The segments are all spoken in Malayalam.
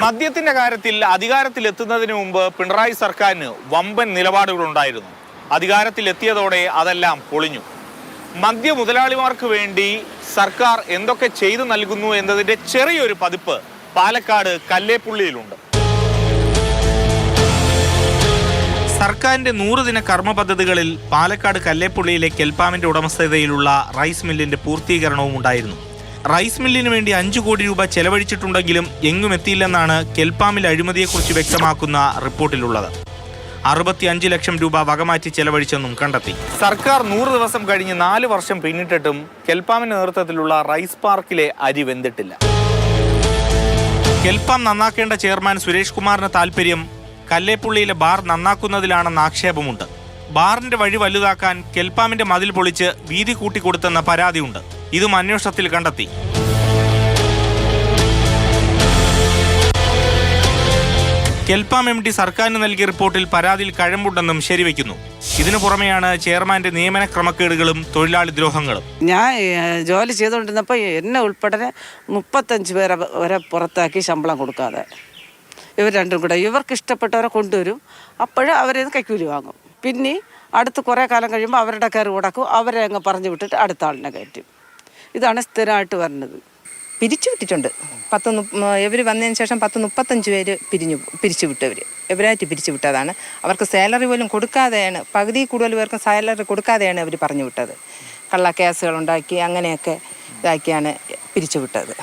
മദ്യത്തിന്റെ കാര്യത്തിൽ അധികാരത്തിലെത്തുന്നതിന് മുമ്പ് പിണറായി സർക്കാരിന് വമ്പൻ നിലപാടുകളുണ്ടായിരുന്നു. അധികാരത്തിലെത്തിയതോടെ അതെല്ലാം പൊളിഞ്ഞു. മദ്യ മുതലാളിമാർക്ക് വേണ്ടി സർക്കാർ എന്തൊക്കെ ചെയ്തു നൽകുന്നു എന്നതിന്റെ ചെറിയൊരു പതിപ്പ് പാലക്കാട് കല്ലേപ്പുള്ളിയിലുണ്ട്. സർക്കാരിന്റെ 100 ദിന കർമ്മ പദ്ധതികളിൽ പാലക്കാട് കല്ലേപ്പുള്ളിയിലെ കെൽപാമിന്റെ ഉടമസ്ഥതയിലുള്ള റൈസ് മില്ലിന്റെ പൂർത്തീകരണവും ഉണ്ടായിരുന്നു. റൈസ് മില്ലിന് വേണ്ടി 5 കോടി രൂപ ചെലവഴിച്ചിട്ടുണ്ടെങ്കിലും എങ്ങും എത്തിയില്ലെന്നാണ് കെൽപാമിൽ അഴിമതിയെക്കുറിച്ച് വ്യക്തമാക്കുന്ന റിപ്പോർട്ടിലുള്ളത്. 65 ലക്ഷം രൂപ വകമാറ്റി ചെലവഴിച്ചെന്നും കണ്ടെത്തി. സർക്കാർ 100 ദിവസം കഴിഞ്ഞ് 4 വർഷം പിന്നിട്ടിട്ടും കെൽപാമിന്റെ നേതൃത്വത്തിലുള്ള റൈസ് പാർക്കിലെ അരി വെന്തിട്ടില്ല. കെൽപാം നന്നാക്കേണ്ട ചെയർമാൻ സുരേഷ് കുമാറിന് താൽപര്യം കല്ലേപ്പുള്ളിയിലെ ബാർ നന്നാക്കുന്നതിലാണെന്ന ആക്ഷേപമുണ്ട്. ബാറിന്റെ വഴി വലുതാക്കാൻ കെൽപാമിന്റെ മതിൽ പൊളിച്ച് വീതി കൂട്ടിക്കൊടുത്തെന്ന പരാതിയുണ്ട്. ഇതും അന്വേഷണത്തിൽ കണ്ടെത്തി. കെൽപാം MD സർക്കാരിന് നൽകിയ റിപ്പോർട്ടിൽ പരാതിയിൽ കഴമ്പുണ്ടെന്നും ശരിവെക്കുന്നു. ഇതിനു പുറമെയാണ് ചെയർമാന്റെ നിയമന ക്രമക്കേടുകളും തൊഴിലാളി ദ്രോഹങ്ങളും. ഞാൻ ജോലി ചെയ്തുകൊണ്ടിരുന്നപ്പോൾ എന്നെ ഉൾപ്പെടെ 35 പേരെ വരെ പുറത്താക്കി ശമ്പളം കൊടുക്കാതെ. ഇവർ രണ്ടും കൂടെ ഇവർക്ക് ഇഷ്ടപ്പെട്ടവരെ കൊണ്ടുവരും. അപ്പോഴും അവരെ കൈക്കൂലി വാങ്ങും. പിന്നെ അടുത്ത് കുറേ കാലം കഴിയുമ്പോൾ അവരുടെ കയറി ഉടക്കും. അവരെ അങ്ങ് പറഞ്ഞു വിട്ടിട്ട് അടുത്ത ആളിനെ കയറ്റും. ഇതാണ് സ്ഥിരമായിട്ട് വരുന്നത്. പിരിച്ചു വിട്ടിട്ടുണ്ട്. ഇവർ വന്നതിന് ശേഷം 35 പേര് പിരിച്ചു വിട്ടവർ ഇവരായിട്ട് പിരിച്ചു വിട്ടതാണ്. അവർക്ക് സാലറി പോലും കൊടുക്കാതെയാണ്, പകുതി കൂടുതൽ പേർക്ക് സാലറി കൊടുക്കാതെയാണ് അവർ പറഞ്ഞു വിട്ടത്. കള്ള കേസുകളുണ്ടാക്കി അങ്ങനെയൊക്കെ ഇതാക്കിയാണ് പിരിച്ചുവിട്ടത്.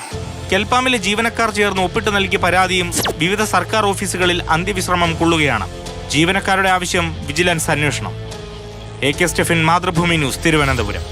കെൽപാമിലെ ജീവനക്കാർ ചേർന്ന് ഒപ്പിട്ട് നൽകിയ പരാതിയും വിവിധ സർക്കാർ ഓഫീസുകളിൽ അന്ത്യവിശ്രമം കൊള്ളുകയാണ്. ജീവനക്കാരുടെ ആവശ്യം വിജിലൻസ് അന്വേഷണം. AK Stephin, Mathrubhumi news, Thiruvananthapuram.